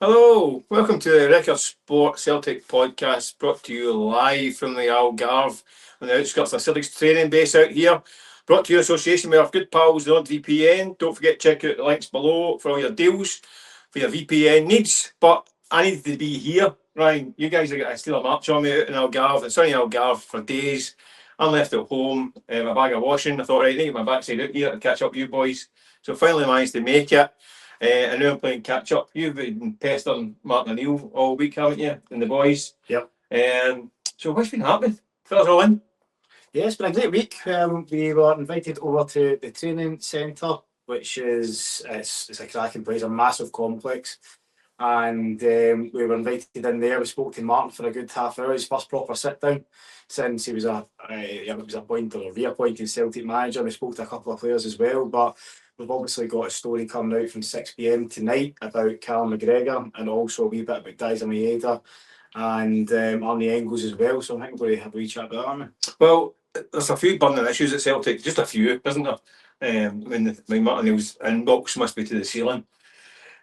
Hello, welcome to the Record Sport Celtic podcast, brought to you live from the Algarve on the outskirts of Celtic's training base out here. Brought to you in association with our good pals, the NordVPN. Don't forget to check out the links below for all your deals, for your VPN needs. But I need to be here. Ryan, you guys are going to steal a march on me out in Algarve. It's sunny Algarve for days. I'm left at home, my bag of washing. I thought, right, I need to get my backside out here to catch up with you boys. So finally managed to make it. And now I'm playing catch up. You've been pestering Martin and Neil all week, haven't you? And the boys. Yep. So what's been happening? Fellas all in? Yeah, it's been a great week. We were invited over to the training centre, which is it's a cracking place, a massive complex. And we were invited in there. We spoke to Martin for a good half hour. His first proper sit down since he was appointed or reappointed Celtic manager. We spoke to a couple of players as well, but we've obviously got a story coming out from 6 p.m. tonight about Callum McGregor and also a wee bit about Maeda and Maeda and Engels as well. So I think we're going to have a wee chat about that, aren't we? Well, there's a few burning issues at Celtic, just a few, isn't there? When Martin Neil's inbox must be to the ceiling.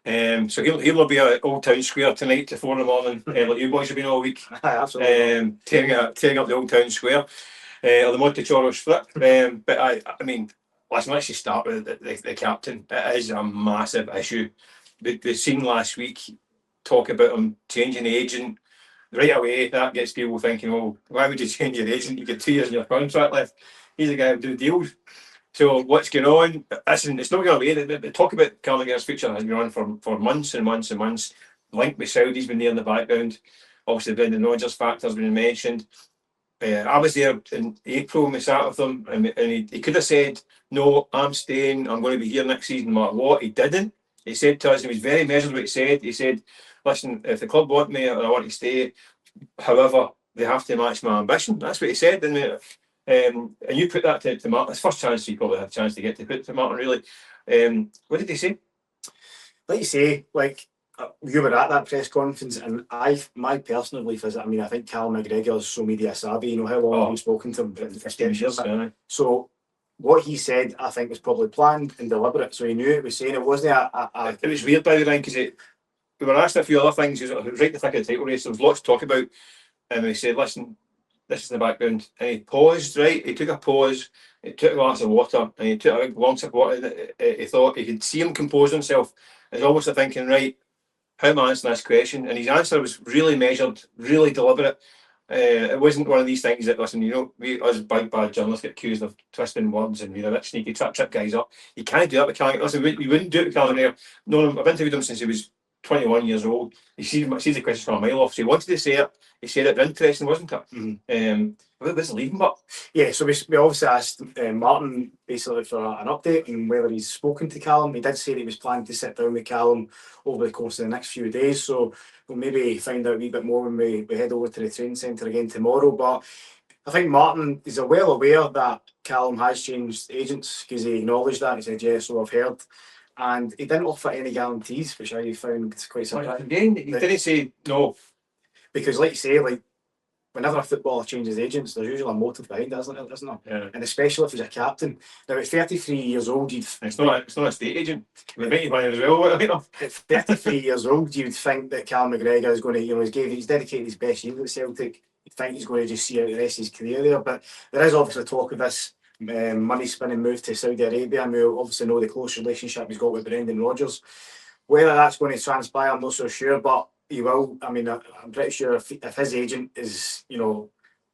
So he'll be at Old Town Square tonight to 4 in the morning, like you boys have been all week. Absolutely. Tearing up the Old Town Square, or the Montechoros flip. But I mean, let's just start with the captain. It is a massive issue. We've seen last week talk about him changing the agent. Right away, that gets people thinking, well, why would you change your agent? You get 2 years in your contract left. He's the guy who do deals. So what's going on? Listen, it's not going away. The talk about Callum McGregor's future has been on for months and months and months. Link with Saudi's been there in the background. Obviously, the Brendan Rodgers factor has been mentioned. I was there in April when we sat with him, and he could have said, no, I'm staying, I'm going to be here next season, no matter what. He didn't. He said to us, he was very measured what he said. He said, listen, if the club want me or I want to stay, however, they have to match my ambition. That's what he said. And you put that to Martin. It's the first chance you probably had a chance to get to put to Martin, really. What did he say? Like you say, you were at that press conference, and my personal belief is that I think Callum McGregor is so media savvy. You know how long we've spoken to him? 15 years. So what he said, I think, was probably planned and deliberate. So he knew it was saying it wasn't It was weird, by the way, because we were asked a few other things. It was right in the thick of the title race. There was lots to talk about, and he said, listen, this is the background. And he paused, right? He took a pause, he took a glass of water, and he took a big long sip of water. He thought he could see him compose himself. He's almost thinking, right, how am I answering this question? And his answer was really measured, really deliberate. It wasn't one of these things that, listen, we as big bad journalists get accused of twisting words and being a bit sneaky, trip guys up. You can't do that with Callum. Listen, we wouldn't do it with Callum McGregor. No, I've interviewed him since he was 21 years old. He sees the question from a mile off. So he wanted to say it. He said it. Interesting, wasn't it? Mm-hmm. What was leaving, but yeah. So we obviously asked Martin basically for an update on whether he's spoken to Callum. He did say that he was planning to sit down with Callum over the course of the next few days. So we'll maybe find out a wee bit more when we head over to the training centre again tomorrow. But I think Martin is well aware that Callum has changed agents because he acknowledged that. He said, yeah, so I've heard. And he didn't offer any guarantees, which I found quite surprising. Again, he didn't say no. Because like you say, whenever a footballer changes agents, there's usually a motive behind it, isn't there? Yeah. And especially if he's a captain. Now at 33 years old, it's not a state agent. We think as well. At 33 years old, you'd think that Callum McGregor is going to, he's dedicated his best year at Celtic. You'd think he's going to just see out the rest of his career there. But there is obviously talk of this money spinning move to Saudi Arabia, and we obviously know the close relationship he's got with Brendan Rodgers. Whether that's going to transpire, I'm not so sure, but he will. I'm pretty sure if his agent is,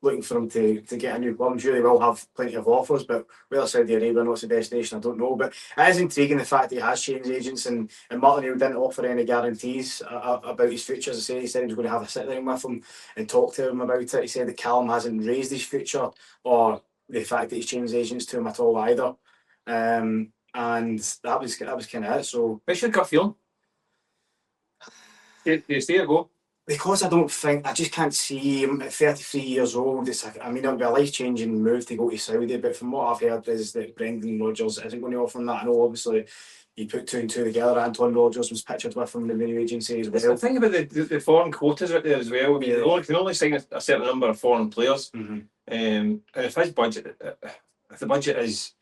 looking for him to get a new club, I'm sure he will have plenty of offers. But whether Saudi Arabia or not, it's the destination, I don't know. But it is intriguing the fact that he has changed agents, and Martin Neil didn't offer any guarantees about his future. As I say, he said he was going to have a sit down with him and talk to him about it. He said that Callum hasn't raised his future or the fact that he's changed agents to him at all either. And that was kind of it. So what's your gut feeling? Do you stay or go? Because I just can't see him at 33 years old. It'll be a life-changing move to go to Saudi, but from what I've heard is that Brendan Rodgers isn't going to offer him that. I know obviously you put two and two together. Anton Rodgers was pictured with him in the new agency as well. The thing about the foreign quotas out there as well. They can only sign a certain number of foreign players. Mm-hmm. And if the budget is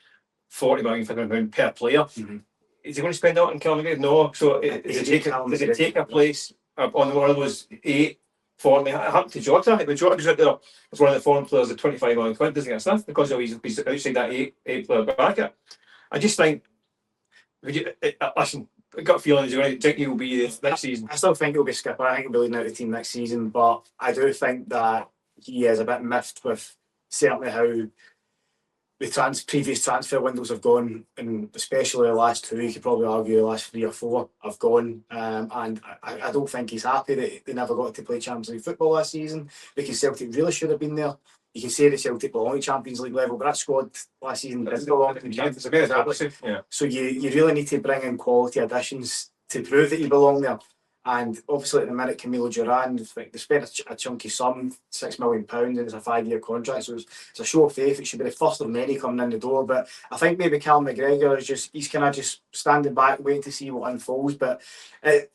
£40 million per player, mm-hmm. is he going to spend out in Callum McGregor? No. So does it take a place on one of those 8 40? It happened to Jota. When Jota goes out there as one of the foreign players at 25 million quid, doesn't get stuff because he's outside that eight player bracket. I just think, listen, I got a feeling he's going to think he'll be next season. I still think he'll be skipper. I think he'll be leading out the team next season, but I do think that he is a bit miffed with certainly how the previous transfer windows have gone, and especially the last 2. You could probably argue the last 3 or 4 have gone, and I don't think he's happy that they never got to play Champions League football last season, because Celtic really should have been there. You can say that Celtic belong at Champions League level, but that squad last season didn't belong to the Champions League. Yeah. So you really need to bring in quality additions to prove that you belong there. And obviously at the minute, Camilo Duran, they spent a chunky sum, £6 million, and it's a 5-year contract, so it's a show of faith. It should be the first of many coming in the door. But I think maybe Callum McGregor he's kind of just standing back, waiting to see what unfolds. But the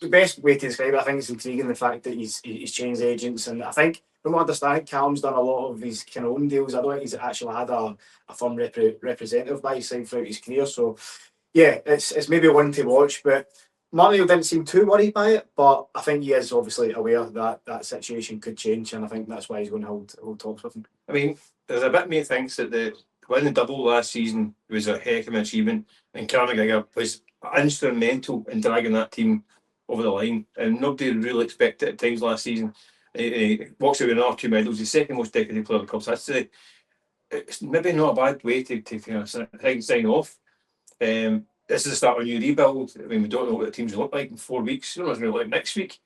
best way to describe it, I think it's intriguing, the fact that he's changed agents, and I think, from what I understand, Callum's done a lot of his kind of own deals. I don't think he's actually had a firm representative by his side throughout his career. So yeah, it's maybe one to watch, but Martial didn't seem too worried by it, but I think he is obviously aware that that situation could change, and I think that's why he's going to hold talks with him. I mean, there's a bit of me thinks that the winning double last season was a heck of an achievement, and Callum McGregor was instrumental in dragging that team over the line, and nobody really expected it at times last season. He walks away with another 2 medals. He's the second most decorated player in the club's history. It's maybe not a bad way to kind of sign off. This is the start of a new rebuild. I mean, we don't know what the team's going to look like in 4 weeks. We don't know what it's going to look like next week.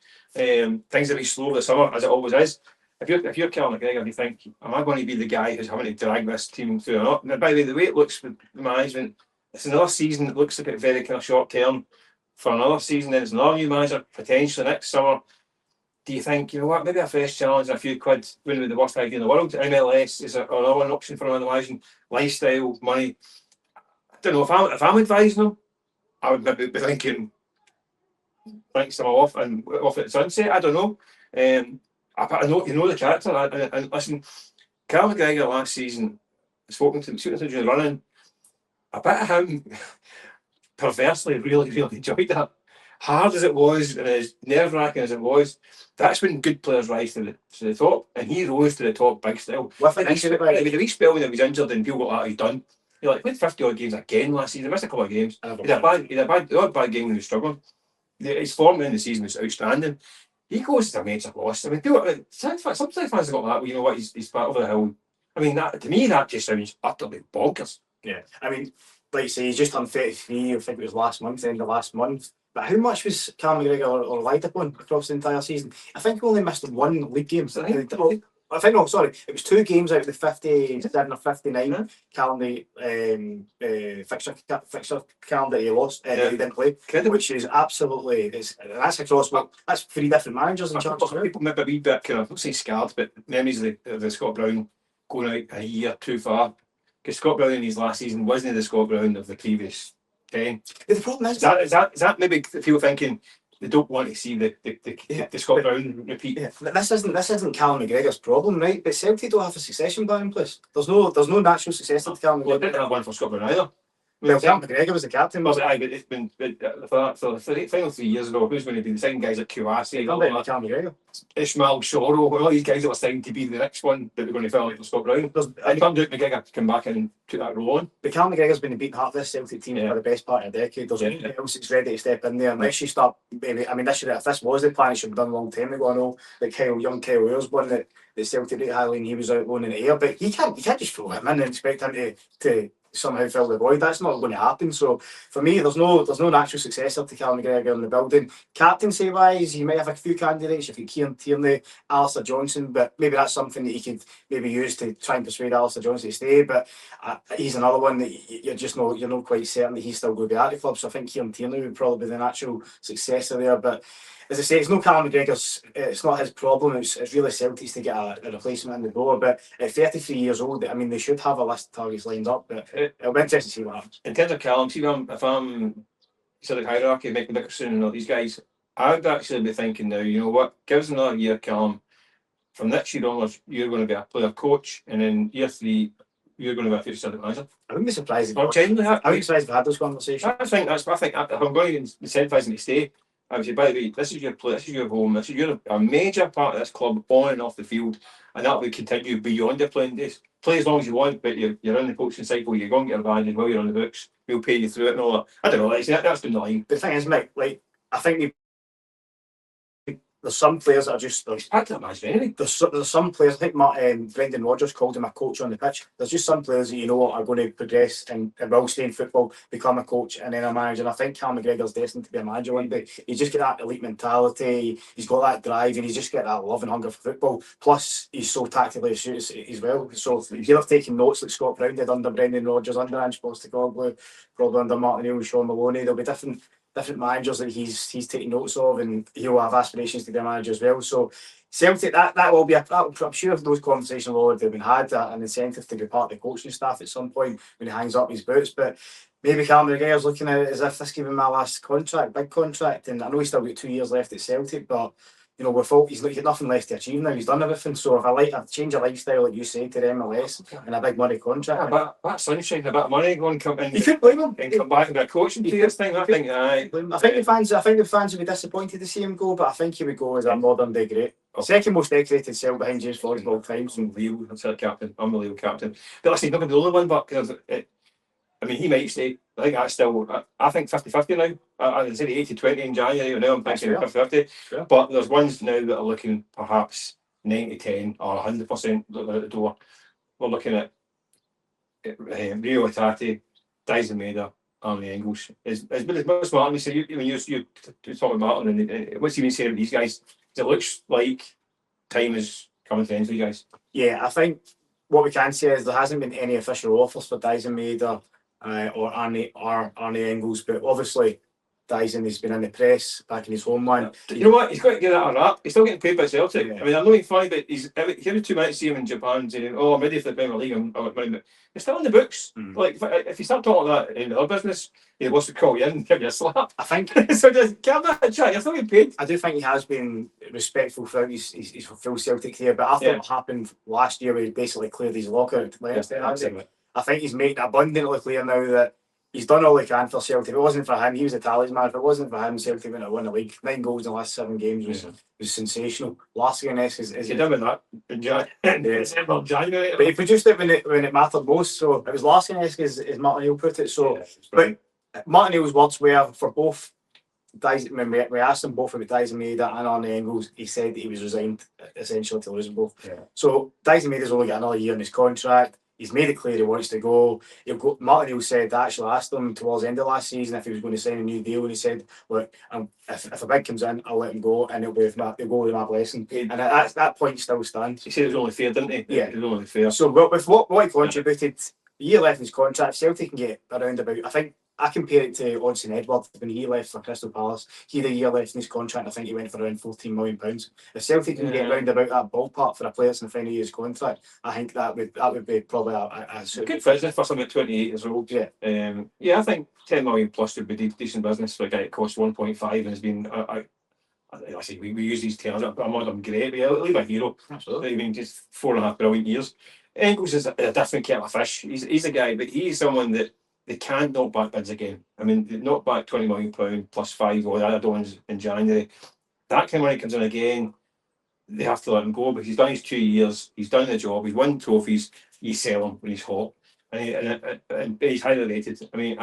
Things will be slow this summer, as it always is. If you're Callum McGregor, you think, am I going to be the guy who's having to drag this team through or not? And by the way it looks with the management, it's another season that looks like it's very kind of short term for another season. Then it's another new manager potentially next summer. Do you think, you know what, maybe a fresh challenge and a few quid wouldn't be the worst idea in the world? MLS is another option for another managing. Lifestyle, money. I don't know, if I'm advising them, I would maybe be thinking, thanks them off and off at sunset. I don't know. I know you know the character. And listen, Callum McGregor last season, spoken to during running, a bit of him perversely really enjoyed that. Hard as it was and as nerve-wracking as it was, that's when good players rise to the top, and he rose to the top big style. The wee spell when he was injured and people got that he's done. You're like, played 50 odd games again last season. He missed a couple of games. He had a bad game when he was struggling. His form in the season was outstanding. He goes to a major loss. I mean, sometimes fans have got that. You know what? He's part of the hill. I mean, to me, that just sounds utterly bonkers. Yeah, I mean, like you say, he's just turned 33. I think it was last month, end of last month. But how much was Callum McGregor relied upon across the entire season? I think he only missed 1 league game. I think, no, sorry, it was 2 games out of the 57 or 59 calendar fixture calendar he lost, he didn't play, which is absolutely, that's across, that's 3 different managers in charge. People maybe a wee bit kind of, not say scared, but memories of the Scott Brown going out a year too far, because Scott Brown in his last season wasn't the Scott Brown of the previous 10. The problem is that maybe people thinking they don't want to see the Scott Brown repeat. Yeah. This isn't Callum McGregor's problem, right? But Celtic don't have a succession plan in place. There's no natural successor to Callum McGregor. Well, they didn't have one for Scott Brown either. Well, Callum McGregor was the captain. But it's been for the final 3 years ago. Who's going to be the second guys like Kouassi? Callum McGregor, Ishmael Shoro, all these guys that were signed to be the next one that they're going to fill out for Scott Brown. And Tom Duke McGregor to come back and took that role on. But Callum McGregor's been the beaten heart of this Celtic team for the best part of a decade. There's nobody else that's ready to step in there unless you start. Maybe, I mean, if this was the plan, it should have been done a long time ago. I know that young Kyle Weir's one that Celtic rate highly, and he was out loaning in the air, but you can't just throw him in and expect him to somehow fill the void. That's not going to happen. So for me, there's no natural successor to Callum McGregor in the building. Captaincy wise, you might have a few candidates. You've got Kieran Tierney, Alistair Johnson, but maybe that's something that you could maybe use to try and persuade Alistair Johnson to stay. But he's another one that you're not quite certain that he's still going to be at the club. So I think Kieran Tierney would probably be the natural successor there. But as I say, it's no Callum McGregor's, it's not his problem. It's really Celtic's to get a replacement in the door. But at 33 years old, I mean, they should have a list of targets lined up. But it'll be interesting to see what happens. In terms of Callum, see if I'm Celtic hierarchy, Michael Dickerson and all these guys, I would actually be thinking now, you know what, give us another year, Callum. From next year onwards, you're going to be a player coach, and in year 3, you're going to be a future Celtic manager. I wouldn't be surprised if I'm genuinely I wouldn't be surprised if we had those conversations. I think if I'm going to incentivise him to stay, I would say, by the way, this is your place, this is your home, you're a major part of this club on and off the field, and that will continue beyond your playing days. Play as long as you want, but you're in the coaching cycle, you're going to get a badge while you're on the books, we'll pay you through it and all that. I don't know, that's been the line. But the thing is, Mick, like, I think there's some players that are just He's packed that match anyway. There's some players. I think Brendan Rodgers called him a coach on the pitch. There's just some players that you know are going to progress and will stay in football, become a coach, and then a manager. And I think Callum McGregor's destined to be a manager one day. He's just got that elite mentality. He's got that drive, and he's just got that love and hunger for football. Plus, he's so tactically astute as well. So if you're taking notes like Scott Brown did under Brendan Rodgers, under Ange Postecoglou, probably under Martin O'Neill and Sean Maloney, there'll be different managers that he's taking notes of, and he'll have aspirations to be a manager as well. So Celtic, that will be I'm sure those conversations will already been had, an incentive to be part of the coaching staff at some point when he hangs up his boots. But maybe Callum McGregor's looking at it as if this could be my last contract, big contract, and I know he's still got 2 years left at Celtic, but you know, he's got nothing left to achieve now. He's done everything. So if I change of lifestyle, like you say, to the MLS and a big money contract, that sunshine, a bit of money, go and come in. You couldn't blame him and come back and be a coach in 2 years' time. I think the fans would be disappointed to see him go, but I think he would go as a modern day great. Second most decorated cell behind James Floyd of all time. Unbelievable captain. Unbelievable captain. But listen, he's not going to be the only one, but I mean, he might stay. I think that's still, I think 50-50 now. I said 80-20 in January, now I'm thinking 50-50. Sure. But there's ones now that are looking perhaps 90-10 or 100% looking at the door. We're looking at Rio Hatate, Dyson Maeda, and Engels. It's Martin, so you talk about Martin, and what's he been saying about these guys? It looks like time is coming to end for you guys. Yeah, I think what we can say is there hasn't been any official offers for Dyson Maeda or Arnie Engels, but obviously Dyson has been in the press back in his homeland. You know what? He's got to get that a rap. He's still getting paid by Celtic. Yeah. I mean, I'm not fine, but every 2 minutes see him in Japan saying, "Oh, I'm ready for the Premier League." But he's still in the books. Like if you start talking that in our business, he wants to call you in and give you a slap. I think so. Just give that a chat. You're still getting paid. I do think he has been respectful throughout his full Celtic career, but after what happened last year, where he basically cleared his lockout, I think he's made it abundantly clear now that he's done all he can for Celtic. If it wasn't for him, he was a talisman. If it wasn't for him, Celtic wouldn't have won the league. 9 goals in the last 7 games was sensational. Larsenes is he done with that in January. But he produced it when it mattered most. So it was Larsenes, as Martin O'Neill put it. So, but Martin O'Neill's words were for both. When we asked him both about Dyson Maeda and Arnie Engels, he said that he was resigned essentially to losing both. Yeah. So Dyson Maeda's only got another year in his contract. He's made it clear he wants to go. Martin O'Neill said, I actually asked him towards the end of last season if he was going to sign a new deal, and he said, look, if a bid comes in, I'll let him go, and he'll go with my blessing. And that point still stands. He said it was only fair, didn't he? Yeah. It was only fair. So with what he contributed, a year left in his contract, Celtic can get around about, I think, I compare it to Odsonne Edouard when he left for Crystal Palace. He had a year left in his contract. I think he went for around £14 million. If Celtic can get round about that ballpark for a player that's in the final year's contract, I think that would be probably a good business for somebody 28 years old. Yeah, I think 10 million plus would be decent business for a guy that costs 1.5 and has been. I say we use these terms. I'm great, but I'll leave a hero. Absolutely. I mean, just 4.5 brilliant years. Engels is a different kettle of fish. He's a guy, but he's someone that they can't knock back bids again. I mean, they knocked back £20 million plus 5 or the other ones in January. That kind of money comes in again, they have to let him go, but he's done his 2 years, he's done the job, he's won trophies, you sell him when he's hot, and he's highly rated. I mean,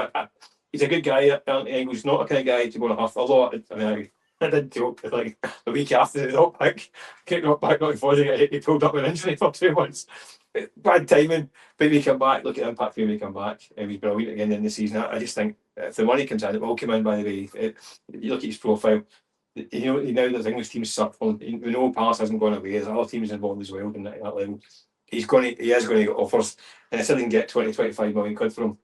he's a good guy, Engels. He's not a kind of guy to go and huff a lot. I mean, I did joke, like, the week after the knockback, not before he pulled up an injury for 2 months. Bad timing, but we come back. Look at impact when we come back, and he's brilliant again in the season. I just think if the money comes in, it will come in. By the way, you look at his profile. You know there's English teams suck. We know Palace hasn't gone away. There's other teams involved as well in that level. He is going to get offers, and instead they can get 20-25 million quid for him.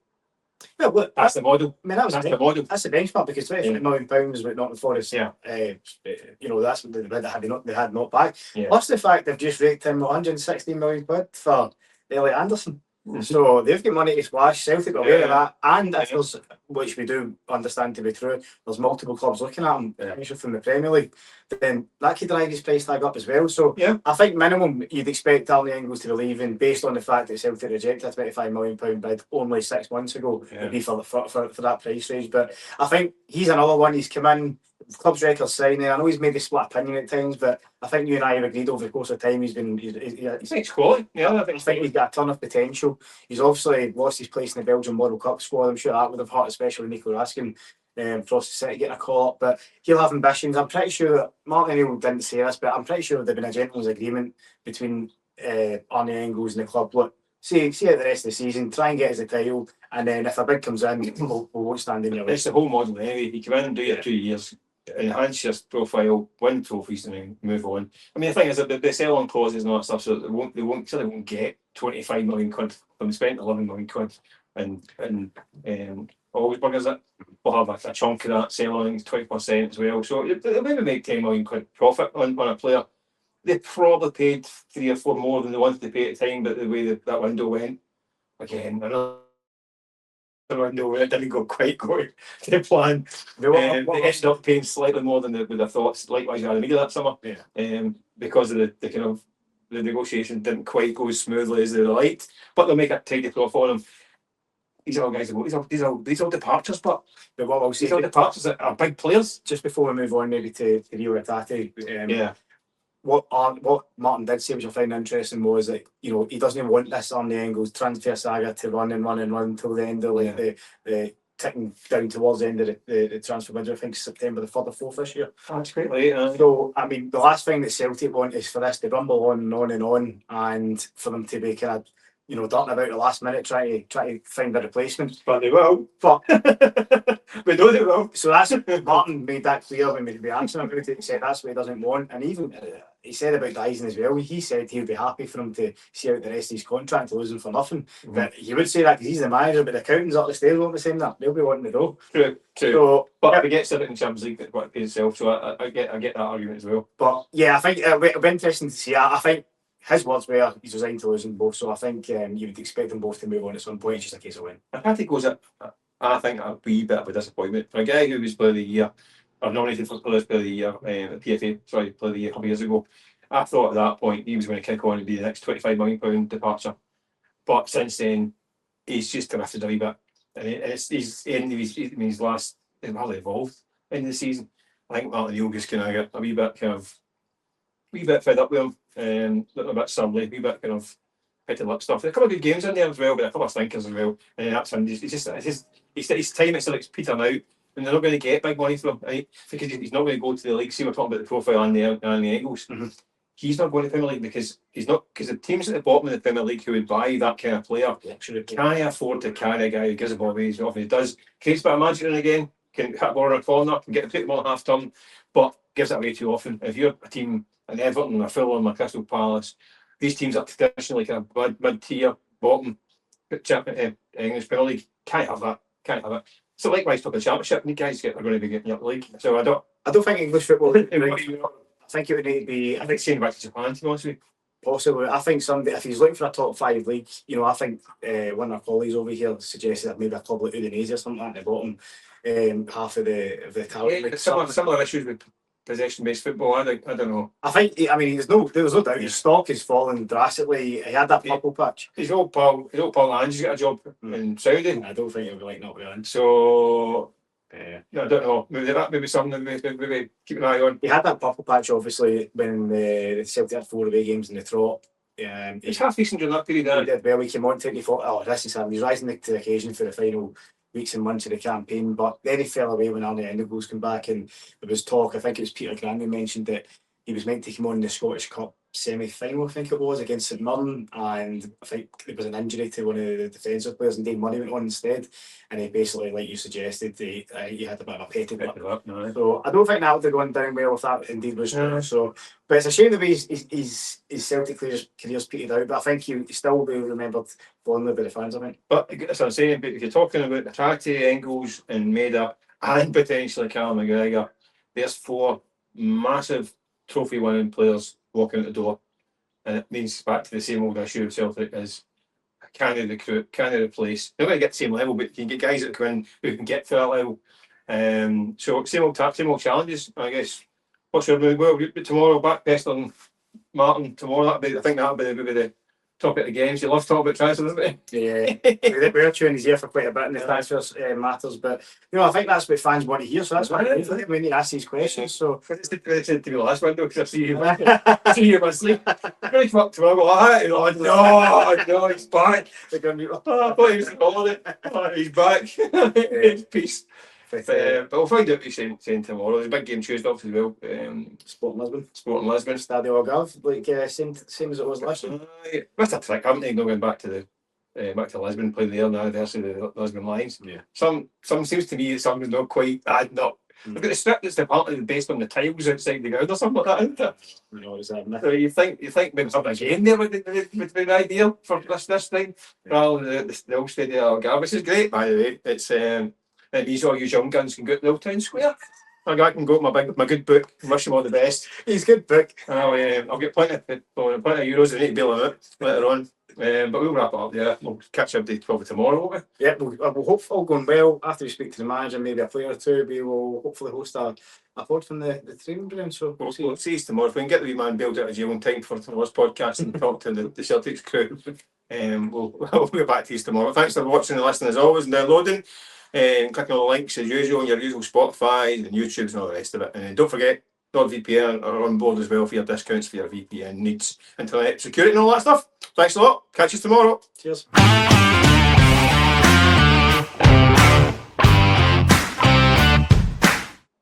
Well, look, that's the model. I mean, that's the model. That's the benchmark, because £25 million with Nottingham Forest. Yeah. That's what they had not back. Yeah. Plus the fact they've just raked in £160 million for Elliot Anderson. So they've got money to splash. Celtic are aware of Yeah. that, and if there's, which we do understand to be true, there's multiple clubs looking at him, especially from the Premier League, then that could drive his price tag up as well. So Yeah. I think minimum you'd expect Alney Engels to be leaving based on the fact that Celtic rejected a £25 million bid only 6 months ago. It'd be for that price range. But I think he's another one. He's come in. Club's record signing. I know he's maybe split opinion at times, but I think you and I have agreed over the course of time he's quality. Yeah, I think he's got a ton of potential. He's obviously lost his place in the Belgian World Cup squad. I'm sure that would have hurt, especially Nico Raskin for City getting a call up. But he'll have ambitions. I'm pretty sure that Martin O'Neill didn't say this, but I'm pretty sure there'd been a gentleman's agreement between Arnie Engels and the club. Look, see out the rest of the season, try and get us a title, and then if a bid comes in, we won't stand in your way. It's the whole model anyway. You come in and do your 2 years, enhance your profile, win trophies, and then move on. I mean, the thing is that the sell-on clauses and all that stuff, so they won't get 25 million quid. They spent 11 million quid, and always buggers it. We'll have a chunk of that sell-on, 20% as well. So they'll maybe make 10 million quid profit on a player. They probably paid 3 or 4 more than they wanted to pay at the time, but the way that window went, again, another window where it didn't go quite going to plan. They ended up paying slightly more than they would have thought. Likewise, you had media that summer, because of the kind of the negotiation didn't quite go as smoothly as they liked. But they'll make a tidy profit on them. These are all guys. These are departures, but what I'll say, these are departures that are big players. Just before we move on, maybe to Rio Hatate, what Martin did say, which I find interesting, was that he doesn't want this Arnie Engels transfer saga to run until the end of the ticking down towards the end of the transfer window. I think September the 3rd or 4th this year. That's quite late. So I mean, the last thing that Celtic want is for this to rumble on and on and on, and for them to be kind of darting about the last minute, try to find a replacement. But they will. But we know they will. So that's Martin made that clear when we answered about it. He said that's what he doesn't want, and even he said about Dyson as well. He said he'd be happy for him to see out the rest of his contract, to lose him for nothing. But he would say that because he's the manager, but the accountants up the stairs won't be saying that. They'll be wanting to go. True. So, but if he gets it in Champions League, it's what it pays itself. So I get that argument as well. But yeah, I think it'll be interesting to see. I think his words were he's resigned to losing both, so I think you would expect them both to move on at some point. It's just a case of when. If Hattie goes up, I think a wee bit of a disappointment for a guy who was Player of the Year, or nominated for Player of the Year at PFA. Sorry, Player of the Year a couple of years ago. I thought at that point he was going to kick on and be the next £25 million departure, but since then he's just drifted a wee bit, and he's in his last hardly evolved in the season. I think Martin O'Neill just kind of got a wee bit fed up with him, a bit surly, a wee bit kind of hit the lip stuff. There are a couple of good games in there as well, but a couple of stinkers as well. And that's when his time at Celtic's petering out, and they're not going to get big money from him, right? Because he's not going to go to the league. See, we're talking about the profile and the Engels. Mm-hmm. He's not going to the Premier League because the teams at the bottom of the Premier League who would buy that kind of player can't afford to carry a guy who gives a ball away as often he does. Creates a bit of magic again, can hit a ball in a corner, can get the ball half turn, but gives it away too often. If you're a team, an Everton, a Fulham, a Crystal Palace, these teams are traditionally kind of mid-tier, bottom, English Premier League, can't have it. So likewise for the Championship, and the guys are going to be getting up the league. So I don't think English football. I think it would need to be. I think sending back to Japan, to be honest with you. Possibly. I think somebody, if he's looking for a top 5 league, I think one of our colleagues over here suggested that maybe a club like Udinese or something at the bottom half of the talent. Yeah, similar issues with possession-based football. I don't know. I think. I mean, there's no doubt his stock has fallen drastically. He had that purple patch. His old pal Ange's got a job in Saudi. I don't think he'll be like not going. So. I don't know. Maybe something maybe keep an eye on. He had that purple patch obviously when the Celtic had 4 away games in the trot. He's half decent during that period. He did well. He came on 24. Oh, this is him. He's rising to the occasion for the final weeks and months of the campaign. But then he fell away when Arnie Engels came back, and there was talk. I think it was Peter Gannon mentioned that he was meant to come on in the Scottish Cup semi-final, I think it was, against St Mirren, and I think there was an injury to one of the defensive players, and Dave Murray went on instead, and he basically, like you suggested, he had a bit of a petty lip. So I don't think that would have gone down well if that indeed was true. So, but it's a shame the way his Celtic career's petered out, but I think he still will be remembered fondly by the fans, I think. But that's what I'm saying, but if you're talking about Hatate, Engels and Maeda and potentially Callum McGregor, there's 4 massive trophy winning players walking out the door, and it means back to the same old issue of Celtic is can they recruit, can they replace? They're going to get the same level, but you can get guys that come in who can get to that level. So same old challenges, I guess. What's your move? Well, tomorrow back Pester and Martin tomorrow. I think that'll be the topic of the games. You love talking about transfers, isn't it? Yeah, we're chewing his ear for quite a bit in the transfers matters, but I think that's what fans want to hear. So that's why we need to ask these questions. So it's to be the last window because I see you asleep. Really fucked tomorrow. No, he's back. They're going to be. I thought he was on holiday. He's back. Peace. But we'll find out what he's saying tomorrow. There's a big game Tuesday as well. Sporting Lisbon. Stadio Algarve, like same as it was last year. That's a trick, haven't they? Not going back to Lisbon, playing there on the anniversary of the Lisbon Lions. Yeah. Some seems to me something's not quite adding up. They've got the strip that's apparently based on the tiles outside the ground or something like that, isn't it? No, is that so you think maybe something again there would be the idea for this thing rather than the old stadium Algarve, which is great by the way. It's these all you young guns can go to the old town square. I can go with my good book. Wish him all the best. He's good book. I'll get plenty of euros. I need to bail him out later on. But we'll wrap it up there. We'll catch up probably tomorrow, won't we? Yeah, we'll hope all going well. After we speak to the manager, maybe a player or two, we will hopefully host a pod from the training ground. So we'll see you tomorrow. If we can get the wee man bailed out of jail in time for tomorrow's podcast and talk to the Celtics crew, we'll be back to you tomorrow. Thanks for watching and listening as always and downloading. Clicking on the links as usual on your usual Spotify and YouTubes and all the rest of it. And don't forget, NordVPN are on board as well for your discounts for your VPN needs, internet security and all that stuff. Thanks a lot. Catch you tomorrow. Cheers.